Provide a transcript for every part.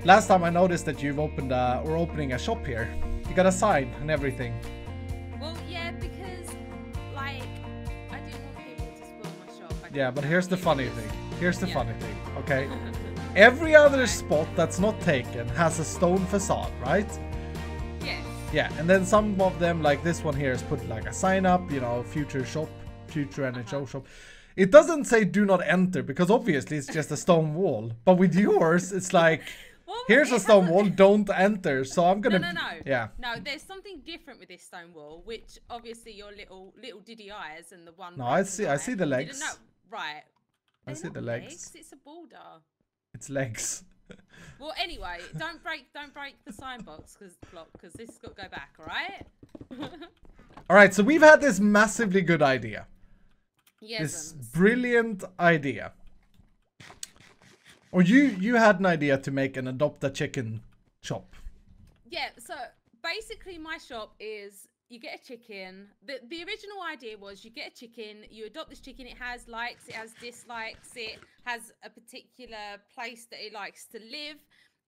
Last time I noticed that you've opened or opening a shop here. You got a sign and everything. Well, yeah, because like I didn't want people to spoil my shop. Yeah, but here's the funny thing. Here's the funny thing, okay? Every other spot that's not taken has a stone facade, right? Yes. Yeah, and then some of them, like this one here, is put like a sign up, you know, future shop, future NHO shop. It doesn't say do not enter because obviously it's just a stone wall. But with yours, it's like, Well, here's a stone wall, don't enter. So I'm gonna. No. Yeah. No, there's something different with this stone wall, which obviously your little diddy eyes and the one. No, I see the legs. Didn't know. Right. I see the legs. It's a border. It's legs. Well, anyway, don't break the sign box because this has got to go back. All right. All right. So we've had this massively good idea. Yes. This brilliant idea. Or you had an idea to make an adopt a chicken shop. Yeah, so basically my shop is you get a chicken. The original idea was you get a chicken, you adopt this chicken, it has likes, it has dislikes, it has a particular place that it likes to live.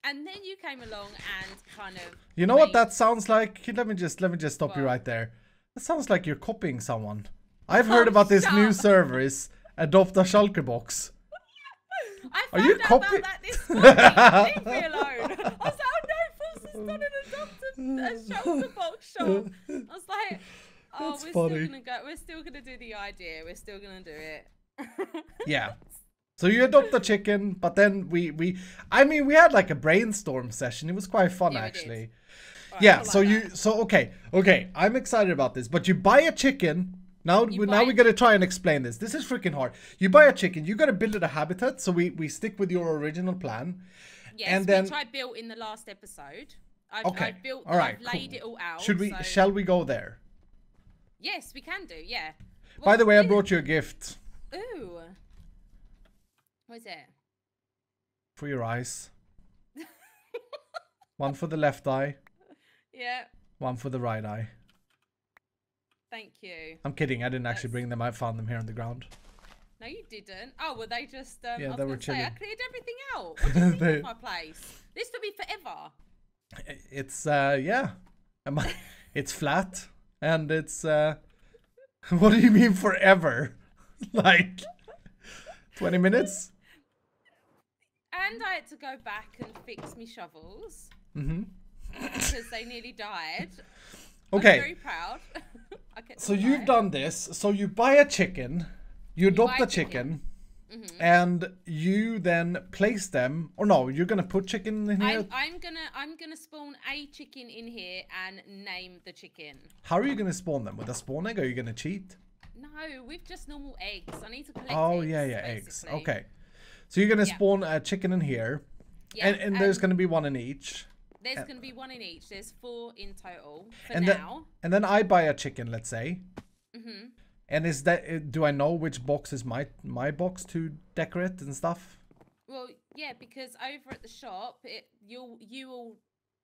And then you came along and kind of You know what that sounds like? Let me just stop you right there. That sounds like you're copying someone. I've heard about this new service, Adopt a Shulker Box. I Are you found out about that this morning. Leave me alone. I was like, oh no, False has done a shulker box shop. I was like, oh, That's we're funny. still gonna go. We're still gonna do the idea. We're still gonna do it. Yeah. So you adopt a chicken, but then we had like a brainstorm session. It was quite fun, Yeah, actually. Right, Yeah. like Okay. I'm excited about this. But you buy a chicken. Now we're gonna try and explain this. This is freaking hard. You buy a chicken. You gotta build it a habitat. So we stick with your original plan. Yes, and then which I built in the last episode. I've built. All right. I've laid it all out. Shall we go there? Yes, we can do. Yeah. By the way, I brought you a gift. Ooh. What is it? For your eyes. One for the left eye. Yeah. One for the right eye. Thank you. I'm kidding. I didn't actually bring them. I found them here on the ground. No, you didn't. Oh, well, they just... Yeah, I was they were gonna say, I chilling. cleared everything out. What do you think of my place? This took me forever. It's, yeah. It's flat. And it's, what do you mean forever? Like, 20 minutes? And I had to go back and fix me shovels. Mm-hmm. Because they nearly died. Okay. I'm very proud. So you've done this. So you buy a chicken. You adopt a chicken. Mm-hmm. And you then place them, or no, you're gonna put chicken in here. I'm gonna spawn a chicken in here and name the chicken. How are you gonna spawn them? With a spawn egg? Are you gonna cheat? No, with just normal eggs. I need to collect eggs, eggs. basically. Okay, so you're gonna spawn a chicken in here, Yeah, and there's gonna be one in each. There's gonna be one in each. There's 4 in total for and now. And then I buy a chicken, let's say. Mhm. And is that, do I know which box is my box to decorate and stuff? Well, yeah, because over at the shop, you will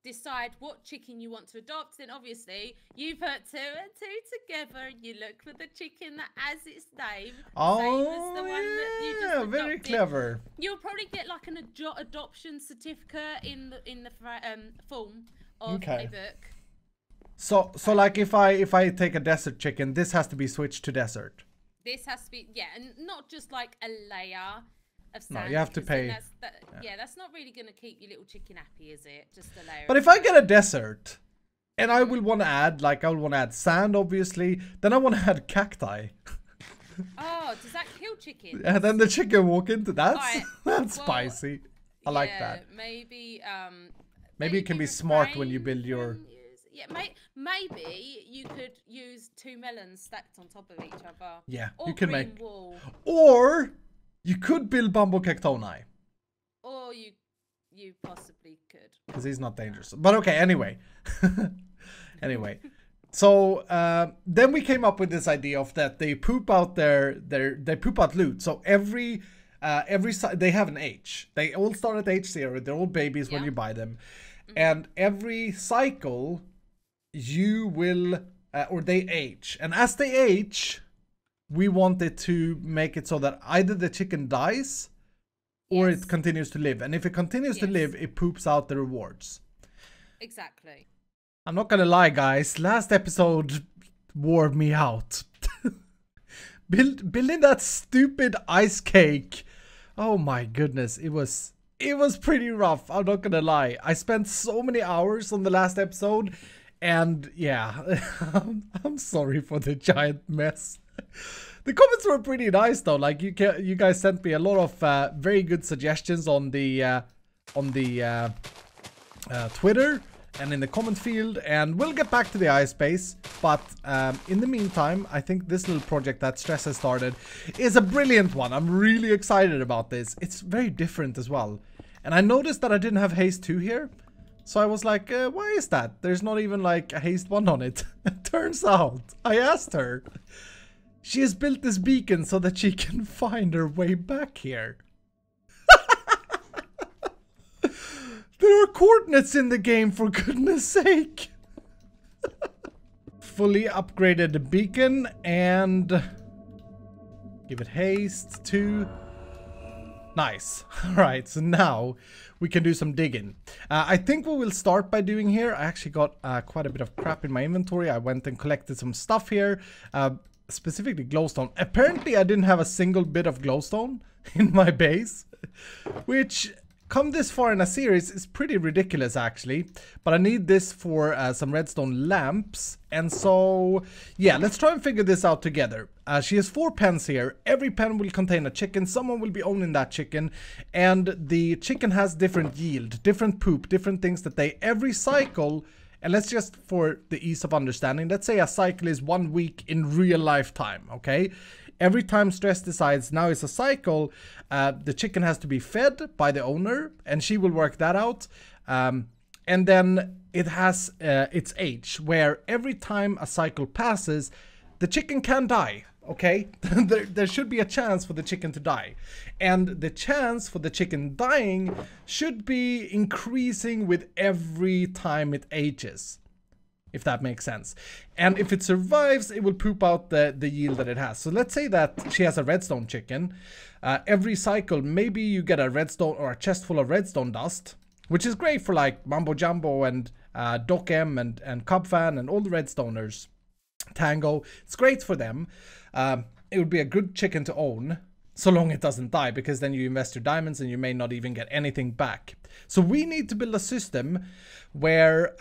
decide what chicken you want to adopt. Then obviously you put 2 and 2 together, and you look for the chicken that has its name. Same as the one that you just adopted. Very clever. You'll probably get like an adoption certificate in the form of a book. So like if I take a desert chicken, this has to be switched to desert. This has to be, yeah, and not just like a layer of sand. No, you have to pay. That's not really going to keep your little chicken happy, is it? Just a layer. But if I get a desert, and I will want to add sand, obviously, then I want to add cacti. Oh, does that kill chickens? And then the chicken walk into that. Right. That's spicy. I like that. Maybe it can be smart when you build your. Yeah, maybe you could use 2 melons stacked on top of each other. Yeah, or you can green make. wool. Or you could build Bumbo Cactoni. Or you possibly could. Because he's not dangerous. But okay, anyway. Anyway. So then we came up with this idea of that they poop out they poop out loot. So every they have an age. They all start at age 0. They're all babies when you buy them. Mm-hmm. And every cycle you will or they age. And as they age, we wanted to make it so that either the chicken dies or Yes. it continues to live. And if it continues to Yes. live, it poops out the rewards. Exactly. I'm not gonna lie, guys. Last episode wore me out. Building that stupid ice cake. Oh my goodness, it was pretty rough. I'm not gonna lie. I spent so many hours on the last episode, and yeah, I'm sorry for the giant mess. The comments were pretty nice though. Like you guys sent me a lot of very good suggestions on the Twitter and in the comment field, and we'll get back to the ice base. But in the meantime, I think this little project that Stress has started is a brilliant one. I'm really excited about this. It's very different as well. And I noticed that I didn't have haste 2 here. So I was like, why is that? There's not even like a haste 1 on it. Turns out, I asked her. She has built this beacon so that she can find her way back here. There are coordinates in the game, for goodness sake. Fully upgraded the beacon and give it haste 2. Nice. Alright, so now we can do some digging. I think what we'll start by doing here, I actually got quite a bit of crap in my inventory. I went and collected some stuff here, specifically glowstone. Apparently I didn't have a single bit of glowstone in my base, which come this far in a series is pretty ridiculous actually. But I need this for some redstone lamps, and so yeah, let's try and figure this out together. She has 4 pens here. Every pen will contain a chicken. Someone will be owning that chicken, and the chicken has different yield, different poop, different things that they every cycle. And let's just, for the ease of understanding, let's say a cycle is 1 week in real life time, okay? Every time Stress decides now is a cycle, the chicken has to be fed by the owner, and she will work that out. And then it has its age, where every time a cycle passes, the chicken can die, okay? there should be a chance for the chicken to die. And the chance for the chicken dying should be increasing with every time it ages, if that makes sense. And if it survives, it will poop out the yield that it has. So let's say that she has a redstone chicken. Every cycle, maybe you get a redstone or a chest full of redstone dust, which is great for like Mambo Jumbo and Doc M and Cubfan and all the redstoners. Tango, it's great for them. It would be a good chicken to own, so long it doesn't die, because then you invest your diamonds and you may not even get anything back. So we need to build a system where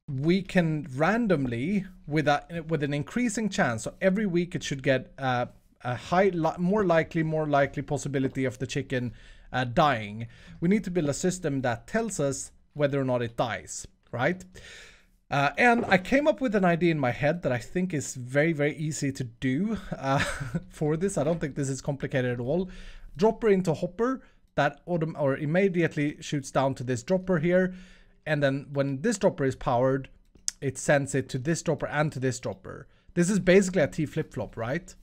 we can randomly, with an increasing chance, so every week it should get a more likely possibility of the chicken dying. We need to build a system that tells us whether or not it dies, right? And I came up with an idea in my head that I think is very, very easy to do for this. I don't think this is complicated at all. Dropper into hopper, that immediately shoots down to this dropper here. And then when this dropper is powered, it sends it to this dropper and to this dropper. This is basically a T flip-flop, right?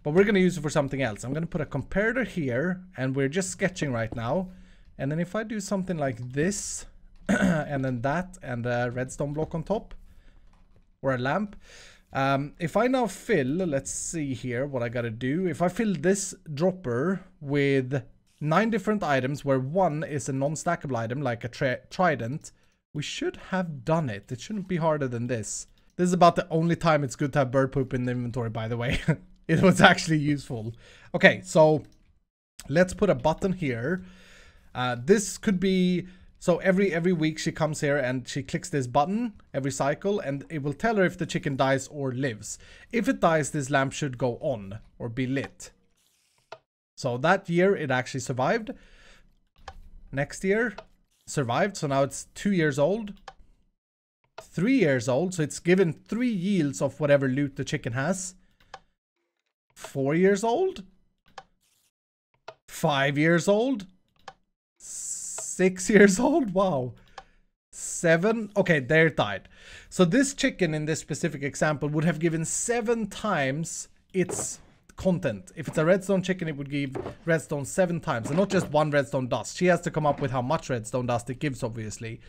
But we're going to use it for something else. I'm going to put a comparator here, and we're just sketching right now. And then if I do something like this, and then that, and a redstone block on top, or a lamp. If I now fill, let's see here what I gotta do. If I fill this dropper with 9 different items, where 1 is a non-stackable item, like a trident, we should have done it. It shouldn't be harder than this. This is about the only time it's good to have bird poop in the inventory, by the way. It was actually useful. Okay, so let's put a button here. This could be... So every week she comes here and she clicks this button every cycle, and it will tell her if the chicken dies or lives. If it dies, this lamp should go on or be lit. So that year it actually survived. Next year survived, so now it's 2 years old. 3 years old, so it's given 3 yields of whatever loot the chicken has. 4 years old. 5 years old. 6 years old, wow. 7, okay, there it died. So this chicken in this specific example would have given 7 times its content. If it's a redstone chicken, it would give redstone 7 times, and not just 1 redstone dust. She has to come up with how much redstone dust it gives, obviously,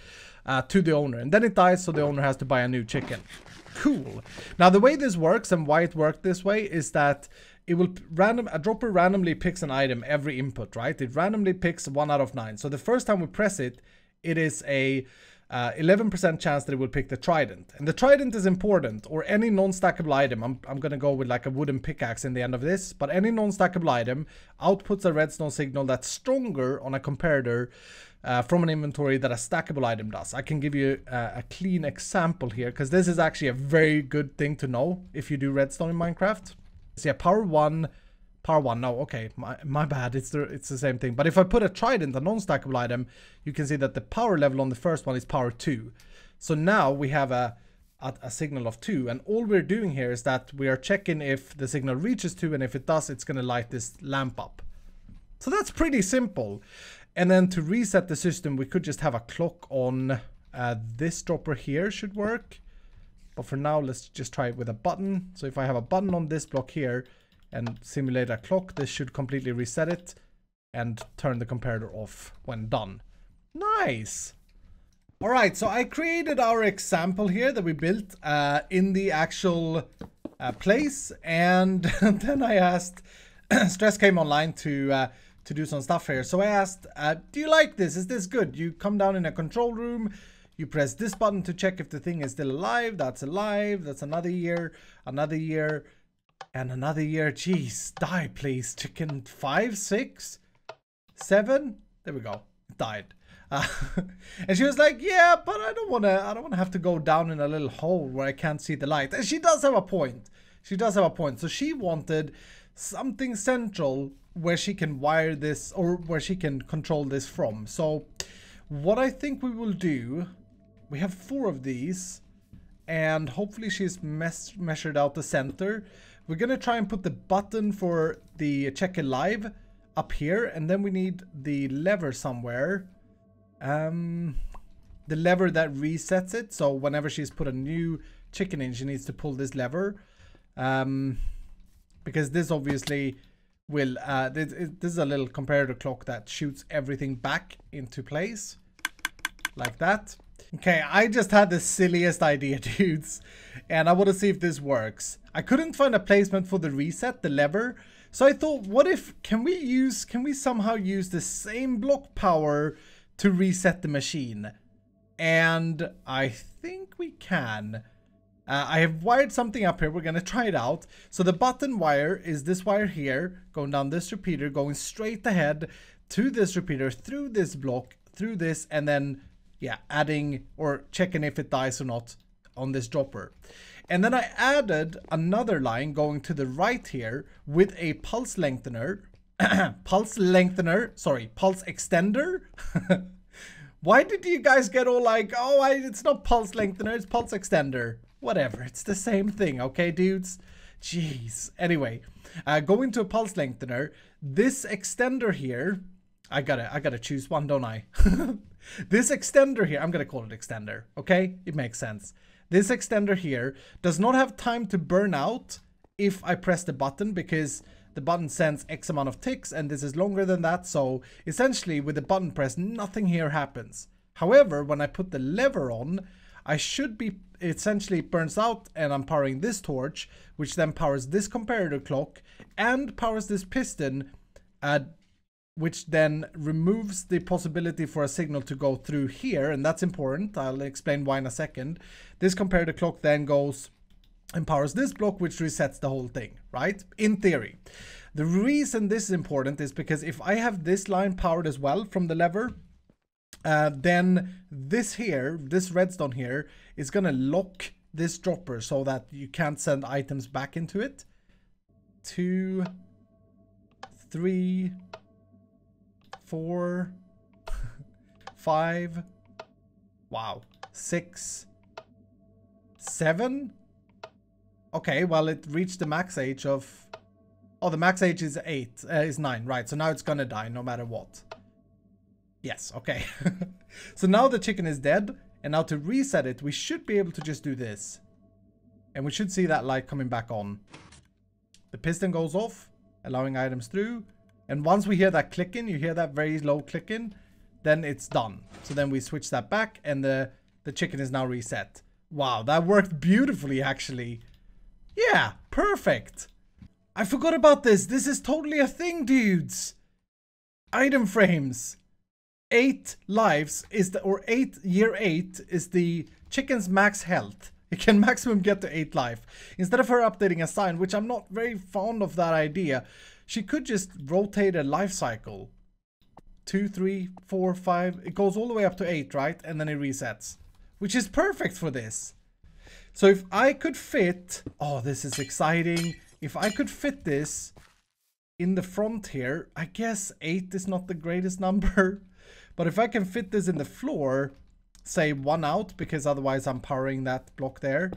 to the owner. And then it dies, so the owner has to buy a new chicken. Cool. Now the way this works and why it worked this way is that it will a dropper randomly picks an item every input, right? It randomly picks 1 out of 9. So the first time we press it, it is a 11% chance that it will pick the trident. And the trident is important, or any non-stackable item. I'm going to go with like a wooden pickaxe in the end of this, but any non-stackable item outputs a redstone signal that's stronger on a comparator from an inventory that a stackable item does. I can give you a clean example here, because this is actually a very good thing to know if you do redstone in Minecraft. So yeah, power 1, no, okay, my bad, it's the same thing. But if I put a trident, a non-stackable item, you can see that the power level on the first one is power 2. So now we have a signal of 2, and all we're doing here is that we are checking if the signal reaches 2, and if it does, it's going to light this lamp up. So that's pretty simple. And then to reset the system, we could just have a clock on this dropper here should work. But for now, let's just try it with a button. So if I have a button on this block here and simulate a clock, this should completely reset it and turn the comparator off when done. Nice. All right, so I created our example here that we built in the actual place. And then I asked, Stress came online to do some stuff here. So I asked, do you like this? Is this good? You come down in a control room. You press this button to check if the thing is still alive. That's alive. That's another year, and another year. Jeez, die please. Chicken 5, 6, 7. There we go. It died. And she was like, yeah, but I don't want to have to go down in a little hole where I can't see the light. And she does have a point. So she wanted something central where she can wire this, or where she can control this from. So what I think we will do, we have 4 of these, and hopefully she's measured out the center. We're going to try and put the button for the check it live up here, and then we need the lever somewhere. The lever that resets it. So whenever she's put a new chicken in, she needs to pull this lever. Because this obviously will, this is a little comparator clock that shoots everything back into place. Like that. Okay, I just had the silliest idea, dudes. And I want to see if this works. I couldn't find a placement for the reset, the lever. So I thought, what if, can we somehow use the same block power to reset the machine? And I think we can. I have wired something up here. We're going to try it out. So the button wire is this wire here, going down this repeater, going straight ahead to this repeater, through this block, through this, and then, yeah, adding or checking if it dies or not on this dropper. And then I added another line going to the right here with a pulse lengthener. Pulse extender. Why did you guys get all like, oh, it's not pulse lengthener, it's pulse extender. Whatever, it's the same thing, okay, dudes? Jeez. Anyway, going to a pulse lengthener, this extender here, I gotta choose one, don't I? This extender here, I'm gonna call it extender, okay? It makes sense. This extender here does not have time to burn out if I press the button, because the button sends X amount of ticks, and this is longer than that, so essentially with the button press, nothing here happens. However, when I put the lever on, I should be, essentially burns out, and I'm powering this torch, which then powers this comparator clock, and powers this piston, which then removes the possibility for a signal to go through here, and that's important. I'll explain why in a second. This comparator clock then goes and powers this block, which resets the whole thing, right? In theory. The reason this is important is because if I have this line powered as well from the lever, then this here, this redstone here, is gonna lock this dropper so that you can't send items back into it. 2, 3, 4, 5, wow, 6, 7. Okay, well, it reached the max age of, oh, the max age is 9, right? So now it's gonna die no matter what. Yes, okay. So now the chicken is dead, and now to reset it, we should be able to just do this. And we should see that light coming back on. The piston goes off, allowing items through. And once we hear that clicking, you hear that very low clicking, then it's done. So then we switch that back, and the chicken is now reset. Wow, that worked beautifully, actually. Yeah, perfect. I forgot about this. This is totally a thing, dudes. Item frames. 8 lives is the, or 8 year 8 is the chicken's max health. It can maximum get to 8 life. Instead of her updating a sign, which I'm not very fond of that idea, she could just rotate a life cycle. 2, 3, 4, 5. It goes all the way up to 8, right? And then it resets. Which is perfect for this. So if I could fit... Oh, this is exciting. If I could fit this in the front here, I guess 8 is not the greatest number. But if I can fit this in the floor, say 1 out, because otherwise I'm powering that block there.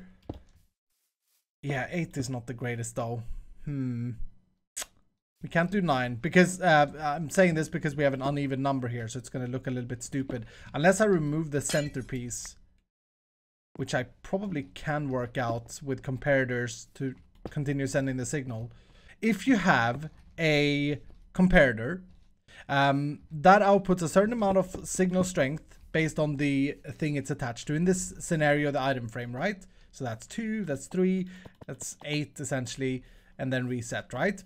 Yeah, 8 is not the greatest though. We can't do 9 because I'm saying this because we have an uneven number here, so it's going to look a little bit stupid. Unless I remove the centerpiece, which I probably can work out with comparators to continue sending the signal. If you have a comparator that outputs a certain amount of signal strength based on the thing it's attached to, in this scenario the item frame, right? So that's 2, that's 3, that's 8 essentially, and then reset, right?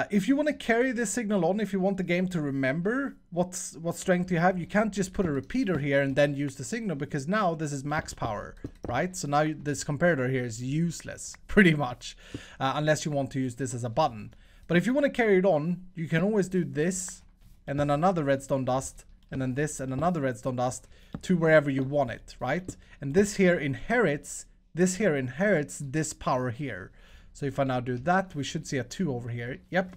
If you want to carry this signal on, if you want the game to remember what strength you have, you can't just put a repeater here and then use the signal, because now this is max power, right? So now this comparator here is useless, pretty much, unless you want to use this as a button. But if you want to carry it on, you can always do this, and then another redstone dust, and then this, and another redstone dust, to wherever you want it, right? And this here inherits this power here. So if I now do that, we should see a 2 over here. Yep.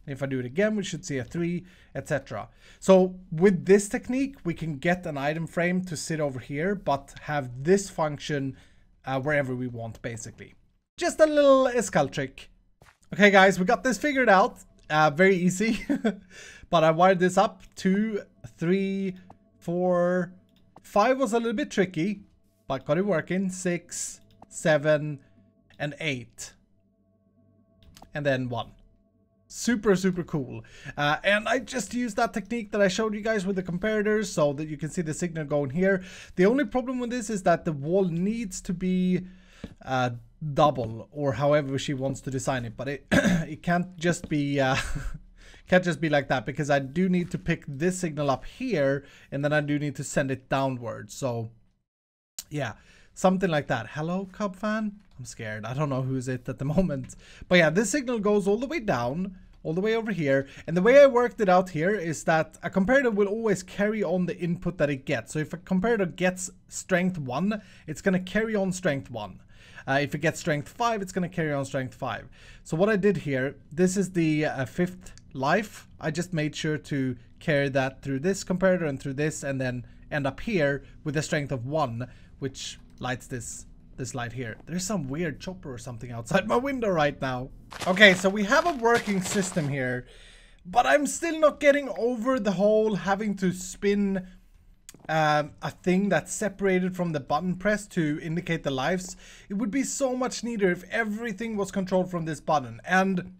And if I do it again, we should see a 3, etc. So with this technique, we can get an item frame to sit over here, but have this function wherever we want, basically. Just a little escal trick. Okay, guys, we got this figured out. Very easy. But I wired this up. 2, 3, 4, 5 was a little bit tricky, but got it working. 6, 7, and 8. And then 1. Super, super cool. And I just used that technique that I showed you guys with the comparators so that you can see the signal going here. The only problem with this is that the wall needs to be double, or however she wants to design it. But it can't just be can't just be like that, because I do need to pick this signal up here, and then I do need to send it downwards. So yeah, something like that. Hello, Cub fan? I'm scared. I don't know who's it at the moment. But yeah, this signal goes all the way down, all the way over here. And the way I worked it out here is that a comparator will always carry on the input that it gets. So if a comparator gets strength 1, it's going to carry on strength 1. If it gets strength 5, it's going to carry on strength 5. So what I did here, this is the 5th life. I just made sure to carry that through this comparator and through this, and then end up here with a strength of 1, which lights this light here. There's some weird chopper or something outside my window right now. Okay, so we have a working system here, but I'm still not getting over the whole having to spin a thing that's separated from the button press to indicate the lives. It would be so much neater if everything was controlled from this button. And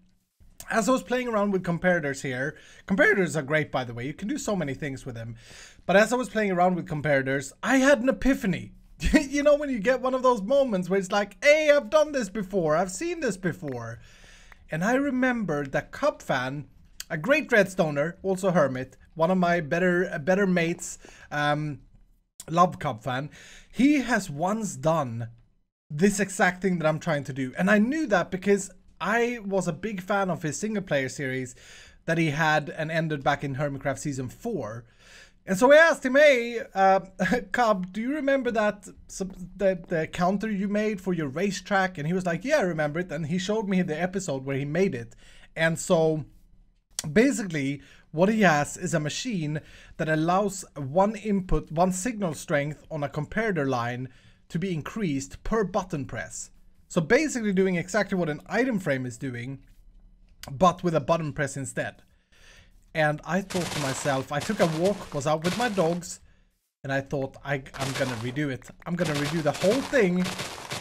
as I was playing around with comparators here, comparators are great, by the way, you can do so many things with them. But as I was playing around with comparators, I had an epiphany. You know, when you get one of those moments where it's like, hey, I've done this before, I've seen this before. And I remembered that Cub fan, a great redstoner, also hermit, one of my better mates, love Cub fan, he has once done this exact thing that I'm trying to do. And I knew that because I was a big fan of his single player series that he had and ended back in Hermitcraft Season 4. And so I asked him, hey, Cub, do you remember the counter you made for your racetrack? And he was like, yeah, I remember it. And he showed me the episode where he made it. And so basically what he has is a machine that allows one signal strength on a comparator line to be increased per button press. So basically doing exactly what an item frame is doing, but with a button press instead. And I thought to myself, I took a walk, was out with my dogs, and I thought, I'm gonna redo it. I'm gonna redo the whole thing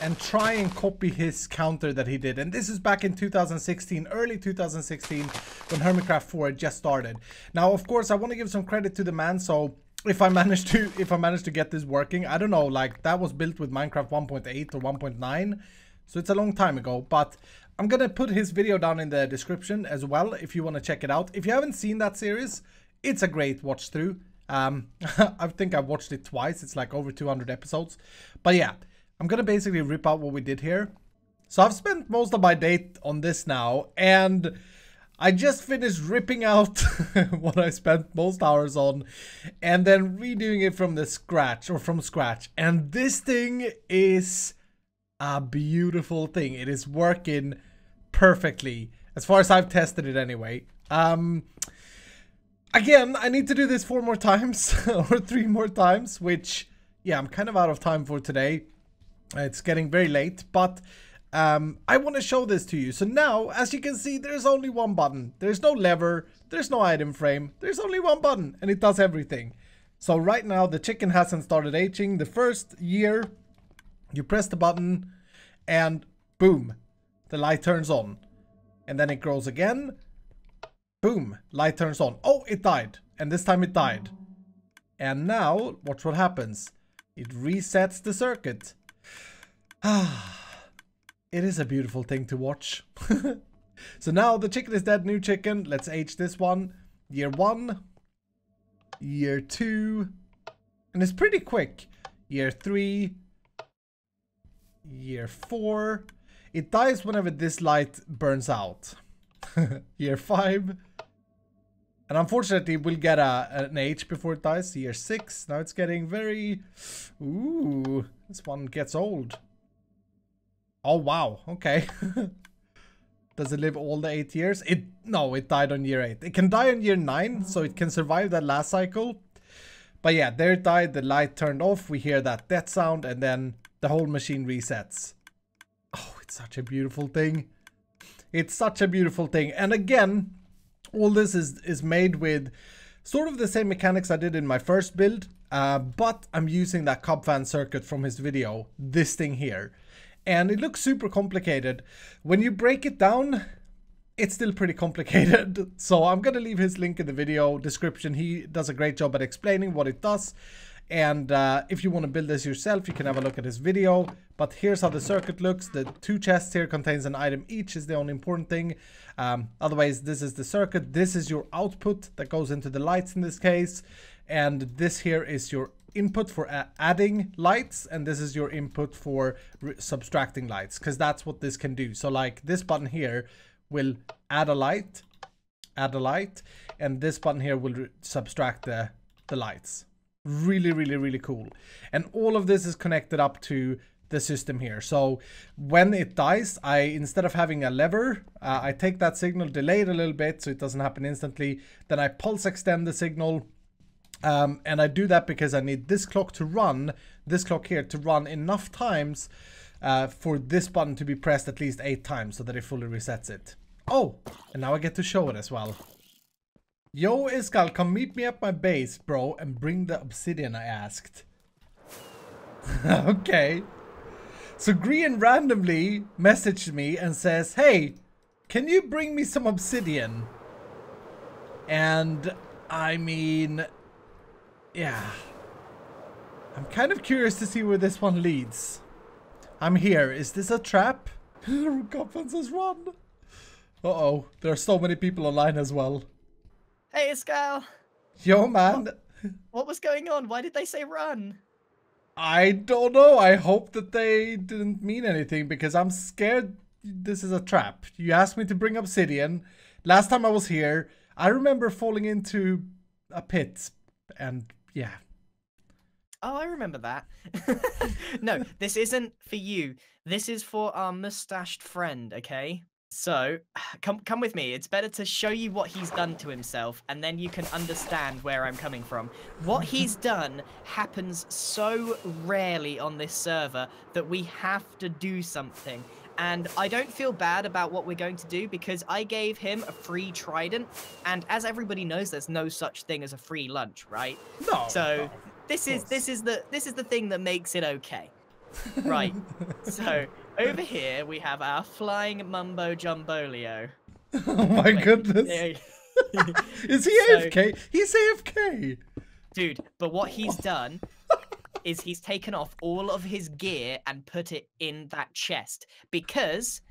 and try and copy his counter that he did. And this is back in 2016, early 2016, when Hermitcraft 4 had just started. Now, of course, I want to give some credit to the man. So if I manage to get this working. I don't know, like that was built with Minecraft 1.8 or 1.9, so it's a long time ago. But I'm gonna put his video down in the description as well if you want to check it out. If you haven't seen that series, it's a great watch through. I think I've watched it twice. It's like over 200 episodes. But yeah, I'm gonna basically rip out what we did here. So I've spent most of my day on this now, and I just finished ripping out what I spent most hours on and then redoing it from scratch. And this thing is a beautiful thing. It is working perfectly as far as I've tested it anyway. Again, I need to do this 4 more times or 3 more times, which, yeah, I'm kind of out of time for today. It's getting very late, but I want to show this to you. So now, as you can see, there's only one button. There's no lever, there's no item frame, there's only one button, and it does everything. So right now, the chicken hasn't started aging. The first year, you press the button, and boom, the light turns on. And then it grows again. Boom, light turns on. Oh, it died. And this time it died. And now, watch what happens. It resets the circuit. It is a beautiful thing to watch. So now the chicken is dead, new chicken. Let's age this one. Year 1. Year 2. And it's pretty quick. Year 3. Year 4. It dies whenever this light burns out. Year 5. And unfortunately, we'll get an age before it dies. Year 6. Now it's getting very... Ooh, this one gets old. Oh, wow. Okay. Does it live all the 8 years? No, it died on year 8. It can die on year 9, so it can survive that last cycle. But yeah, there it died. The light turned off. We hear that death sound, and then the whole machine resets. Oh, it's such a beautiful thing. It's such a beautiful thing. And again, all this is made with sort of the same mechanics I did in my first build. But I'm using that cob fan circuit from his video. This thing here. And it looks super complicated. When you break it down, it's still pretty complicated. So I'm going to leave his link in the video description. He does a great job at explaining what it does. And if you want to build this yourself, you can have a look at his video. But here's how the circuit looks. The 2 chests here contains an item each is the only important thing. Otherwise, this is the circuit. This is your output that goes into the lights in this case. And this here is your input for adding lights, and this is your input for subtracting lights, because that's what this can do. So like this button here will add a light, and this button here will subtract the lights. Really, really, really cool. And all of this is connected up to the system here. So when it dies, instead of having a lever, I take that signal, delay it a little bit so it doesn't happen instantly, then I pulse extend the signal. And I do that because I need this clock here to run enough times for this button to be pressed at least 8 times so that it fully resets it. Oh, and now I get to show it as well. Yo, Iskal, come meet me at my base, bro, and bring the obsidian, I asked. Okay. So Grian randomly messaged me and says, hey, can you bring me some obsidian? And I mean... yeah, I'm kind of curious to see where this one leads. I'm here. Is this a trap? Coffin says run. Uh-oh, there are so many people online as well. Hey, Iskal. Yo, man. What was going on? Why did they say run? I don't know. I hope that they didn't mean anything because I'm scared this is a trap. You asked me to bring obsidian. Last time I was here, I remember falling into a pit and... yeah. Oh, I remember that. No, this isn't for you. This is for our mustached friend, okay? So, come with me. It's better to show you what he's done to himself, and then you can understand where I'm coming from. What he's done happens so rarely on this server that we have to do something. And I don't feel bad about what we're going to do because I gave him a free trident, and as everybody knows, there's no such thing as a free lunch, right? No. So this is the thing that makes it okay, right? So over here we have our flying Mumbo Jumbolio. Oh my goodness! Is he AFK? He's AFK. Dude, but what he's done is he's taken off all of his gear and put it in that chest because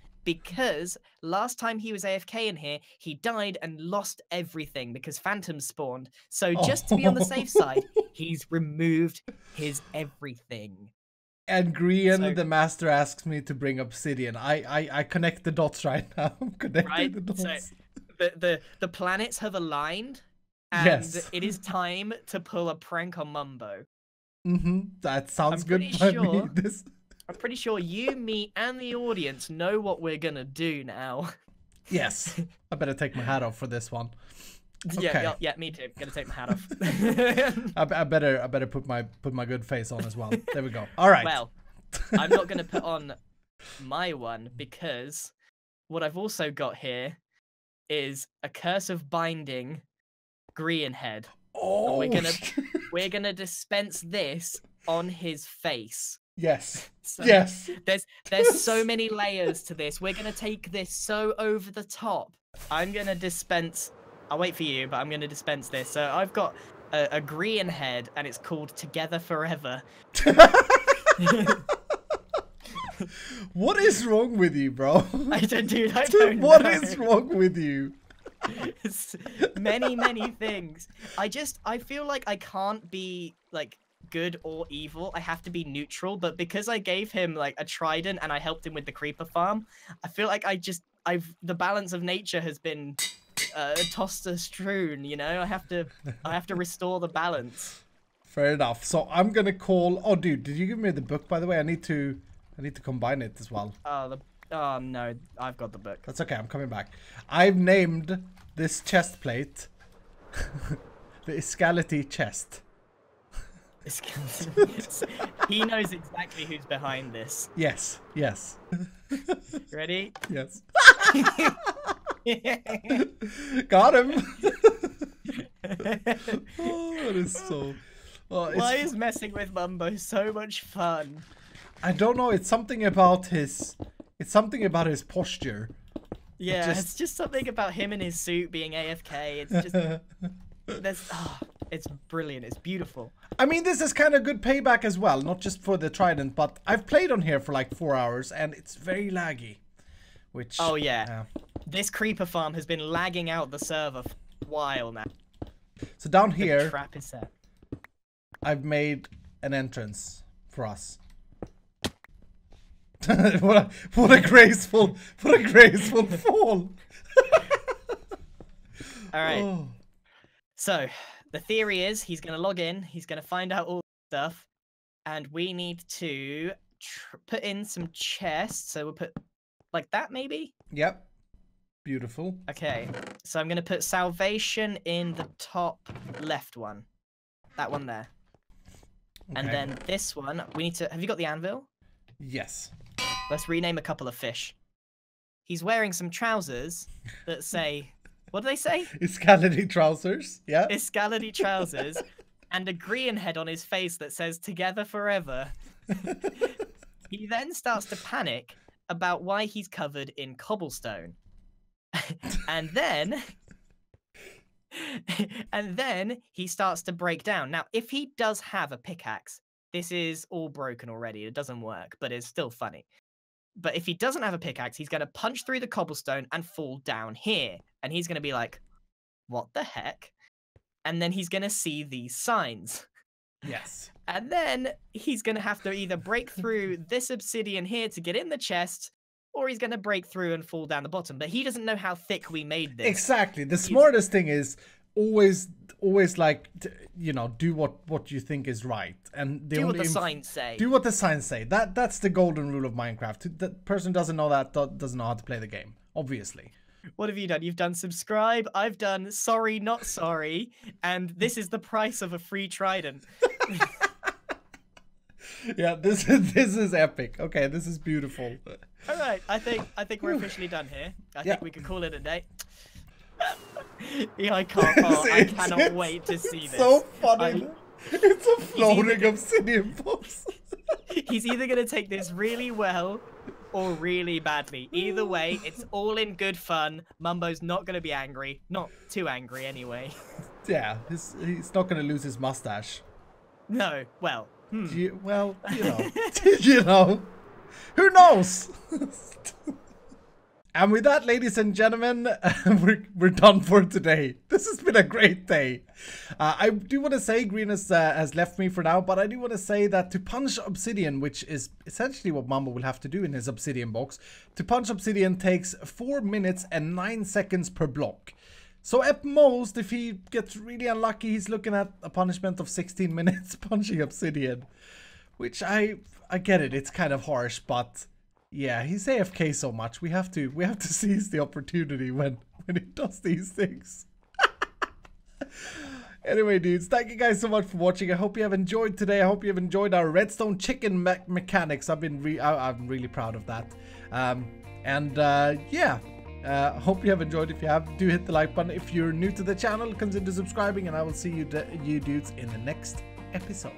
last time he was AFK in here, he died and lost everything because phantoms spawned. So just to be on the safe side, he's removed his everything. And Grian, So- the master, asks me to bring obsidian. I connect the dots right now. I'm connecting Right? the dots. So the planets have aligned, and Yes. it is time to pull a prank on Mumbo. That sounds I'm good pretty by me. sure- This... I'm pretty sure you, me, and the audience know what we're gonna do now. Yes. I better take my hat off for this one. Okay. Yeah, me too. Gonna take my hat off. I better put my good face on as well. There we go. All right. Well, I'm not gonna put on my one because what I've also got here is a curse of binding Grian head. Oh. And we're gonna dispense this on his face. Yes. So Yes. There's so many layers to this. We're gonna take this so over the top. I'm gonna dispense. I'll wait for you, but I'm gonna dispense this. So I've got a Grian head, and it's called Together Forever. What is wrong with you, bro? I don't What know. is wrong with you? It's many things. I feel like I can't be like good or evil. I have to be neutral, but because I gave him like a trident and I helped him with the creeper farm, I feel like the balance of nature has been tossed a strewn, you know? I have to restore the balance. Fair enough. So I'm gonna call. Oh, dude, did you give me the book, by the way? I need to combine it as well. Oh no, I've got the book. That's okay. I'm coming back. I've named this chest plate the Iscality chest. He knows exactly who's behind this. Yes. Yes. Ready? Yes. Got him. Oh, that is so. Oh, Why is messing with Mumbo so much fun? I don't know. It's something about his. It's something about his posture. Yeah, it's just something about him in his suit being AFK. It's just it's brilliant. It's beautiful. I mean, this is kind of good payback as well, not just for the trident, but I've played on here for like 4 hours and it's very laggy. Which This creeper farm has been lagging out the server for a while now. So down The here, trap is set. I've made an entrance for us. what a graceful fall. All right. Oh. So the theory is he's going to log in. He's going to find out all the stuff, and we need to put in some chests. So we'll put like that, maybe. Yep. Beautiful. Okay. So I'm going to put salvation in the top left one. That one there. Okay. And then this one, we need to. Have you got the anvil? Yes. Let's rename a couple of fish. He's wearing some trousers that say, what do they say? Iscality trousers. Yeah. Iscality trousers, and a Grian head on his face that says "Together Forever." He then starts to panic about why he's covered in cobblestone, and then he starts to break down. Now, if he does have a pickaxe, this is all broken already. It doesn't work, but it's still funny. But if he doesn't have a pickaxe, he's going to punch through the cobblestone and fall down here. And he's going to be like, what the heck? And then he's going to see these signs. Yes. And then he's going to have to either break through this obsidian here to get in the chest, or he's going to break through and fall down the bottom. But he doesn't know how thick we made this. Exactly. The smartest thing is always like, you know, do what you think is right, and do what the signs say. Do what the signs say. That's the golden rule of Minecraft. The person doesn't know that doesn't know how to play the game. Obviously. What have you done? You've done subscribe. I've done sorry, not sorry, and this is the price of a free trident. Yeah, this is epic. Okay, this is beautiful. All right, I think we're officially done here. I think we can call it a day. Yeah, I can't. Oh, I cannot wait to see this. So funny. It's a floating obsidian box. He's either going to take this really well or really badly. Either way, it's all in good fun. Mumbo's not going to be angry. Not too angry, anyway. Yeah, he's not gonna lose his mustache. No, well. Well, you know. You know. Who knows? And with that, ladies and gentlemen, we're done for today. This has been a great day. I do want to say Green has left me for now, but I do want to say that to punch obsidian, which is essentially what Mumbo will have to do in his obsidian box, to punch obsidian takes 4 minutes and 9 seconds per block. So at most, if he gets really unlucky, he's looking at a punishment of 16 minutes punching obsidian. Which I get it, it's kind of harsh, but yeah, he's AFK so much. We have to seize the opportunity when he does these things. Anyway, dudes, thank you guys so much for watching. I hope you have enjoyed today. I hope you have enjoyed our redstone chicken mechanics. I'm really proud of that. Yeah. Hope you have enjoyed. If you have, do hit the like button. If you're new to the channel, consider subscribing, and I will see you dudes in the next episode.